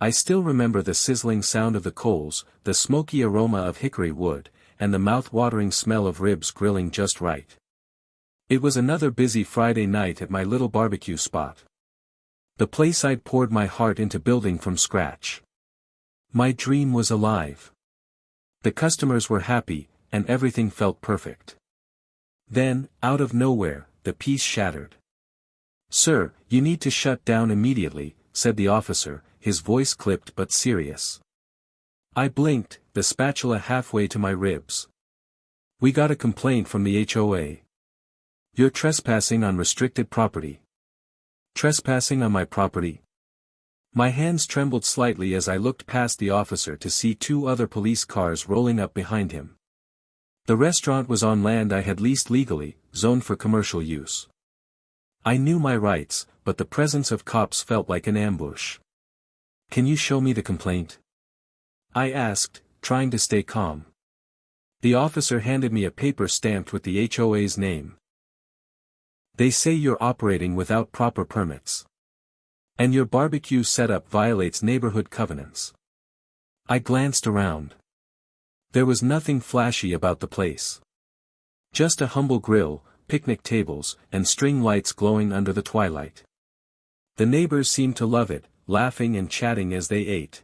I still remember the sizzling sound of the coals, the smoky aroma of hickory wood, and the mouth-watering smell of ribs grilling just right. It was another busy Friday night at my little barbecue spot. The place I'd poured my heart into building from scratch. My dream was alive. The customers were happy, and everything felt perfect. Then, out of nowhere, the peace shattered. "Sir, you need to shut down immediately," said the officer, his voice clipped but serious. I blinked, the spatula halfway to my ribs. "We got a complaint from the HOA. You're trespassing on restricted property." "Trespassing on my property?" My hands trembled slightly as I looked past the officer to see two other police cars rolling up behind him. The restaurant was on land I had leased legally, zoned for commercial use. I knew my rights, but the presence of cops felt like an ambush. "Can you show me the complaint?" I asked, trying to stay calm. The officer handed me a paper stamped with the HOA's name. "They say you're operating without proper permits. And your barbecue setup violates neighborhood covenants." I glanced around. There was nothing flashy about the place. Just a humble grill, picnic tables, and string lights glowing under the twilight. The neighbors seemed to love it, laughing and chatting as they ate.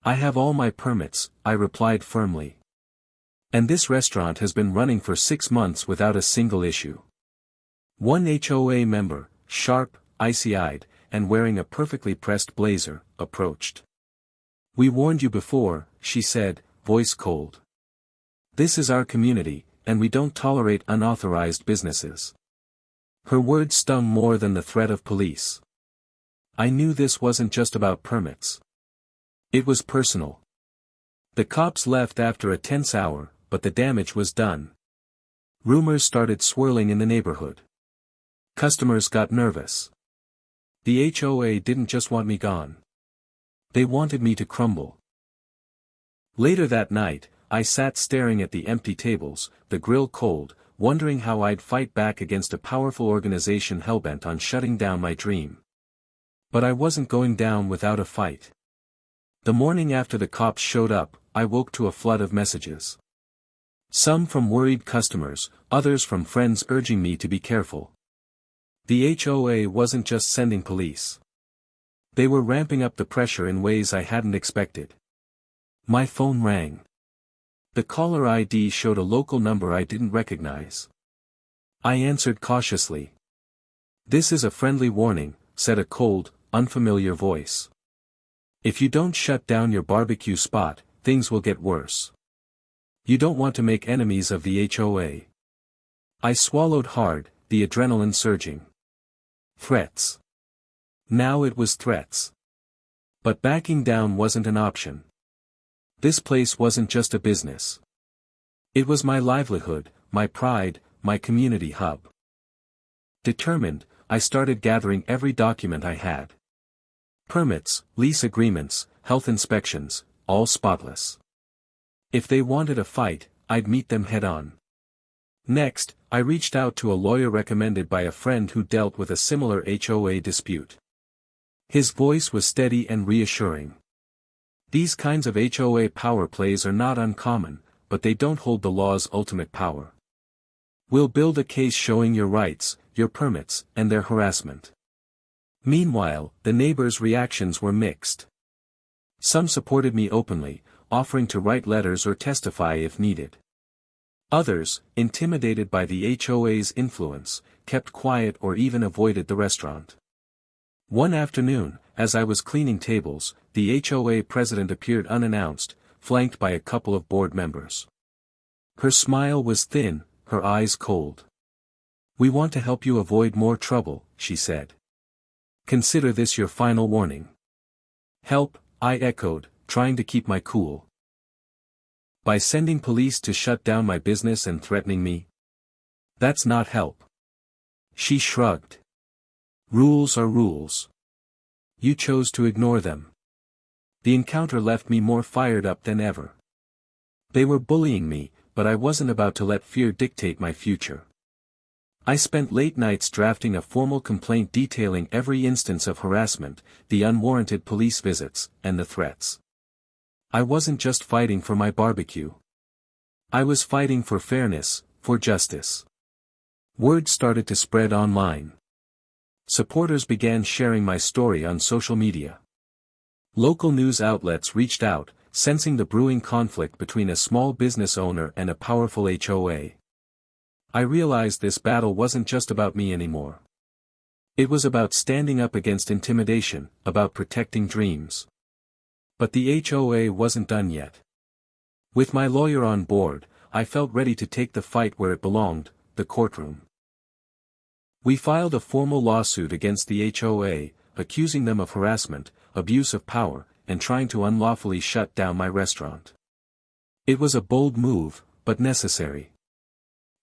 "I have all my permits," I replied firmly. "And this restaurant has been running for 6 months without a single issue." One HOA member, sharp, icy-eyed, and wearing a perfectly pressed blazer, approached. "We warned you before," she said, voice cold. "This is our community, and we don't tolerate unauthorized businesses." Her words stung more than the threat of police. I knew this wasn't just about permits. It was personal. The cops left after a tense hour, but the damage was done. Rumors started swirling in the neighborhood. Customers got nervous. The HOA didn't just want me gone. They wanted me to crumble. Later that night, I sat staring at the empty tables, the grill cold, wondering how I'd fight back against a powerful organization hellbent on shutting down my dream. But I wasn't going down without a fight. The morning after the cops showed up, I woke to a flood of messages. Some from worried customers, others from friends urging me to be careful. The HOA wasn't just sending police. They were ramping up the pressure in ways I hadn't expected. My phone rang. The caller ID showed a local number I didn't recognize. I answered cautiously. "This is a friendly warning," said a cold, unfamiliar voice. "If you don't shut down your barbecue spot, things will get worse. You don't want to make enemies of the HOA." I swallowed hard, the adrenaline surging. Threats. Now it was threats. But backing down wasn't an option. This place wasn't just a business. It was my livelihood, my pride, my community hub. Determined, I started gathering every document I had. Permits, lease agreements, health inspections, all spotless. If they wanted a fight, I'd meet them head-on. Next, I reached out to a lawyer recommended by a friend who dealt with a similar HOA dispute. His voice was steady and reassuring. These kinds of HOA power plays are not uncommon, but they don't hold the law's ultimate power. "We'll build a case showing your rights, your permits, and their harassment." Meanwhile, the neighbors' reactions were mixed. Some supported me openly, offering to write letters or testify if needed. Others, intimidated by the HOA's influence, kept quiet or even avoided the restaurant. One afternoon, as I was cleaning tables, the HOA president appeared unannounced, flanked by a couple of board members. Her smile was thin, her eyes cold. "We want to help you avoid more trouble," she said. "Consider this your final warning." "Help," I echoed, trying to keep my cool. "By sending police to shut down my business and threatening me? That's not help." She shrugged. "Rules are rules. You chose to ignore them." The encounter left me more fired up than ever. They were bullying me, but I wasn't about to let fear dictate my future. I spent late nights drafting a formal complaint detailing every instance of harassment, the unwarranted police visits, and the threats. I wasn't just fighting for my barbecue. I was fighting for fairness, for justice. Word started to spread online. Supporters began sharing my story on social media. Local news outlets reached out, sensing the brewing conflict between a small business owner and a powerful HOA. I realized this battle wasn't just about me anymore. It was about standing up against intimidation, about protecting dreams. But the HOA wasn't done yet. With my lawyer on board, I felt ready to take the fight where it belonged, the courtroom. We filed a formal lawsuit against the HOA, accusing them of harassment, abuse of power, and trying to unlawfully shut down my restaurant. It was a bold move, but necessary.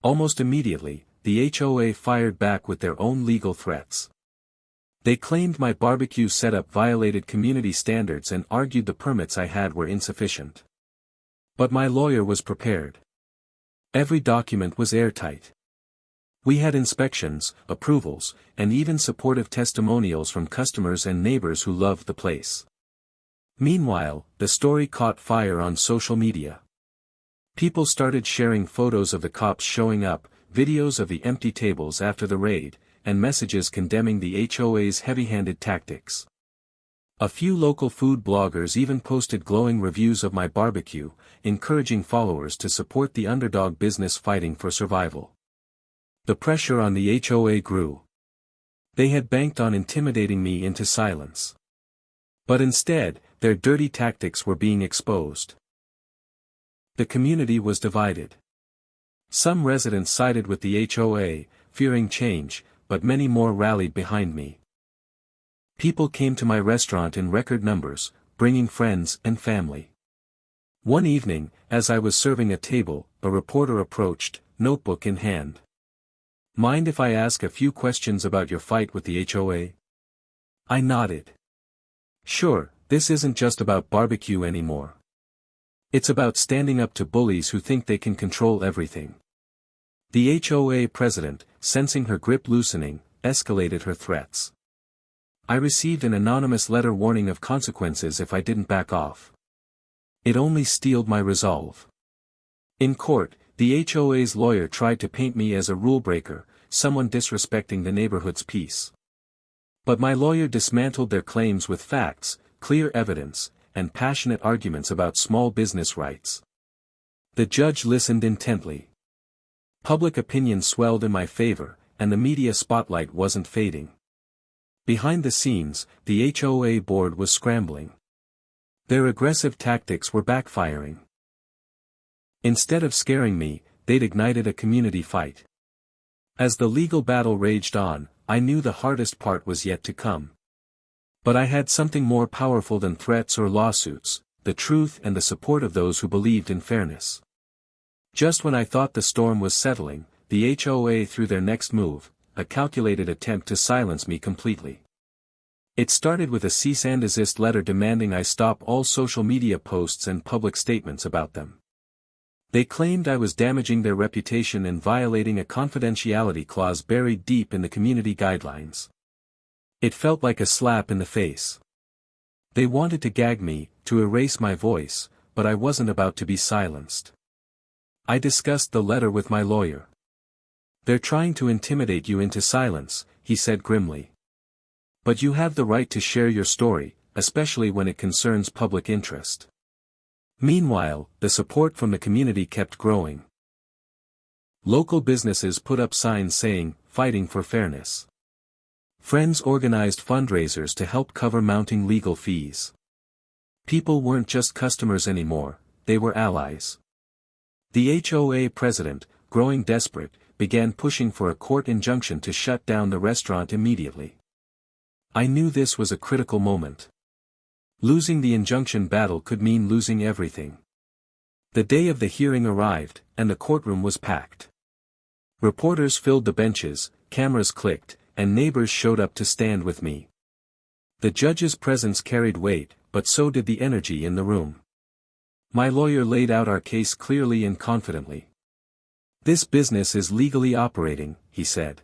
Almost immediately, the HOA fired back with their own legal threats. They claimed my barbecue setup violated community standards and argued the permits I had were insufficient. But my lawyer was prepared. Every document was airtight. We had inspections, approvals, and even supportive testimonials from customers and neighbors who loved the place. Meanwhile, the story caught fire on social media. People started sharing photos of the cops showing up, videos of the empty tables after the raid, and messages condemning the HOA's heavy-handed tactics. A few local food bloggers even posted glowing reviews of my barbecue, encouraging followers to support the underdog business fighting for survival. The pressure on the HOA grew. They had banked on intimidating me into silence. But instead, their dirty tactics were being exposed. The community was divided. Some residents sided with the HOA, fearing change, but many more rallied behind me. People came to my restaurant in record numbers, bringing friends and family. One evening, as I was serving a table, a reporter approached, notebook in hand. "Mind if I ask a few questions about your fight with the HOA?" I nodded. "Sure, this isn't just about barbecue anymore. It's about standing up to bullies who think they can control everything." The HOA president, sensing her grip loosening, escalated her threats. I received an anonymous letter warning of consequences if I didn't back off. It only steeled my resolve. In court, the HOA's lawyer tried to paint me as a rule breaker, someone disrespecting the neighborhood's peace. But my lawyer dismantled their claims with facts, clear evidence, and passionate arguments about small business rights. The judge listened intently. Public opinion swelled in my favor, and the media spotlight wasn't fading. Behind the scenes, the HOA board was scrambling. Their aggressive tactics were backfiring. Instead of scaring me, they'd ignited a community fight. As the legal battle raged on, I knew the hardest part was yet to come. But I had something more powerful than threats or lawsuits, the truth and the support of those who believed in fairness. Just when I thought the storm was settling, the HOA threw their next move, a calculated attempt to silence me completely. It started with a cease and desist letter demanding I stop all social media posts and public statements about them. They claimed I was damaging their reputation and violating a confidentiality clause buried deep in the community guidelines. It felt like a slap in the face. They wanted to gag me, to erase my voice, but I wasn't about to be silenced. I discussed the letter with my lawyer. "They're trying to intimidate you into silence," he said grimly. "But you have the right to share your story, especially when it concerns public interest." Meanwhile, the support from the community kept growing. Local businesses put up signs saying, "Fighting for fairness." Friends organized fundraisers to help cover mounting legal fees. People weren't just customers anymore, they were allies. The HOA president, growing desperate, began pushing for a court injunction to shut down the restaurant immediately. I knew this was a critical moment. Losing the injunction battle could mean losing everything. The day of the hearing arrived, and the courtroom was packed. Reporters filled the benches, cameras clicked, and neighbors showed up to stand with me. The judge's presence carried weight, but so did the energy in the room. My lawyer laid out our case clearly and confidently. This business is legally operating, he said.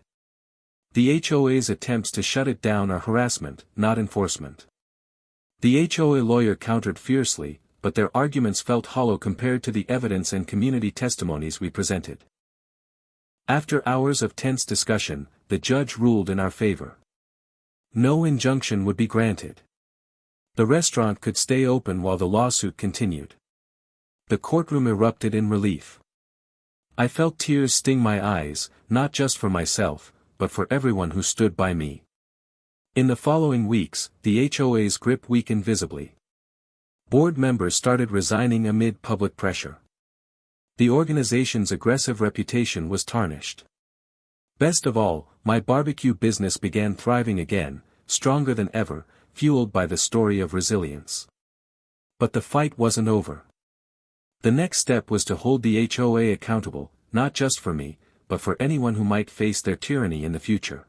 The HOA's attempts to shut it down are harassment, not enforcement. The HOA lawyer countered fiercely, but their arguments felt hollow compared to the evidence and community testimonies we presented. After hours of tense discussion, the judge ruled in our favor. No injunction would be granted. The restaurant could stay open while the lawsuit continued. The courtroom erupted in relief. I felt tears sting my eyes, not just for myself, but for everyone who stood by me. In the following weeks, the HOA's grip weakened visibly. Board members started resigning amid public pressure. The organization's aggressive reputation was tarnished. Best of all, my barbecue business began thriving again, stronger than ever, fueled by the story of resilience. But the fight wasn't over. The next step was to hold the HOA accountable, not just for me, but for anyone who might face their tyranny in the future.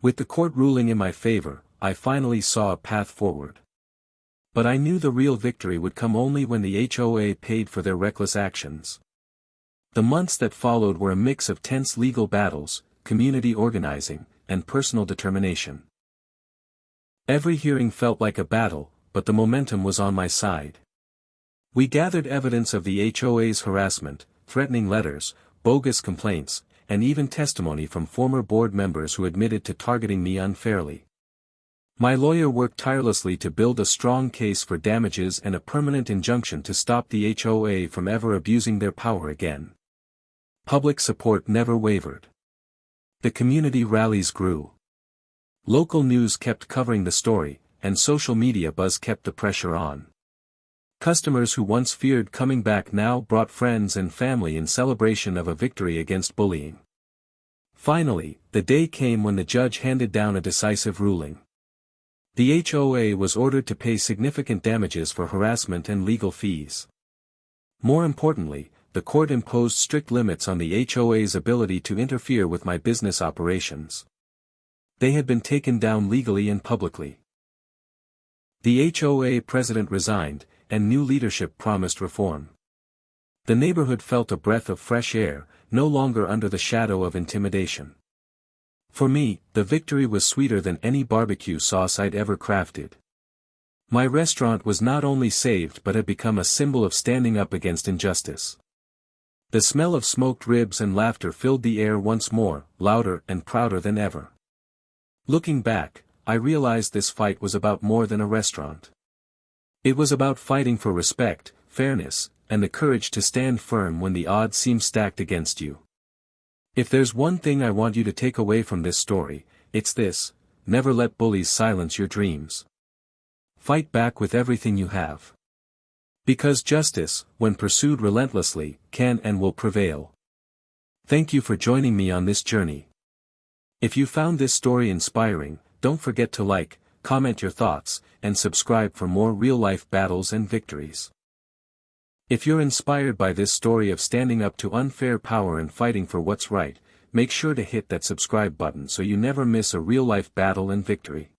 With the court ruling in my favor, I finally saw a path forward. But I knew the real victory would come only when the HOA paid for their reckless actions. The months that followed were a mix of tense legal battles, community organizing, and personal determination. Every hearing felt like a battle, but the momentum was on my side. We gathered evidence of the HOA's harassment, threatening letters, bogus complaints, and even testimony from former board members who admitted to targeting me unfairly. My lawyer worked tirelessly to build a strong case for damages and a permanent injunction to stop the HOA from ever abusing their power again. Public support never wavered. The community rallies grew. Local news kept covering the story, and social media buzz kept the pressure on. Customers who once feared coming back now brought friends and family in celebration of a victory against bullying. Finally, the day came when the judge handed down a decisive ruling. The HOA was ordered to pay significant damages for harassment and legal fees. More importantly, the court imposed strict limits on the HOA's ability to interfere with my business operations. They had been taken down legally and publicly. The HOA president resigned, and new leadership promised reform. The neighborhood felt a breath of fresh air, no longer under the shadow of intimidation. For me, the victory was sweeter than any barbecue sauce I'd ever crafted. My restaurant was not only saved but had become a symbol of standing up against injustice. The smell of smoked ribs and laughter filled the air once more, louder and prouder than ever. Looking back, I realized this fight was about more than a restaurant. It was about fighting for respect, fairness, and the courage to stand firm when the odds seem stacked against you. If there's one thing I want you to take away from this story, it's this: never let bullies silence your dreams. Fight back with everything you have. Because justice, when pursued relentlessly, can and will prevail. Thank you for joining me on this journey. If you found this story inspiring, don't forget to like, comment your thoughts, and subscribe for more real-life battles and victories. If you're inspired by this story of standing up to unfair power and fighting for what's right, make sure to hit that subscribe button so you never miss a real-life battle and victory.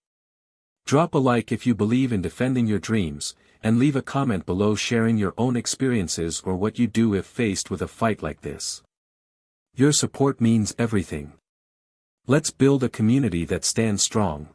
Drop a like if you believe in defending your dreams, and leave a comment below sharing your own experiences or what you do if faced with a fight like this. Your support means everything. Let's build a community that stands strong.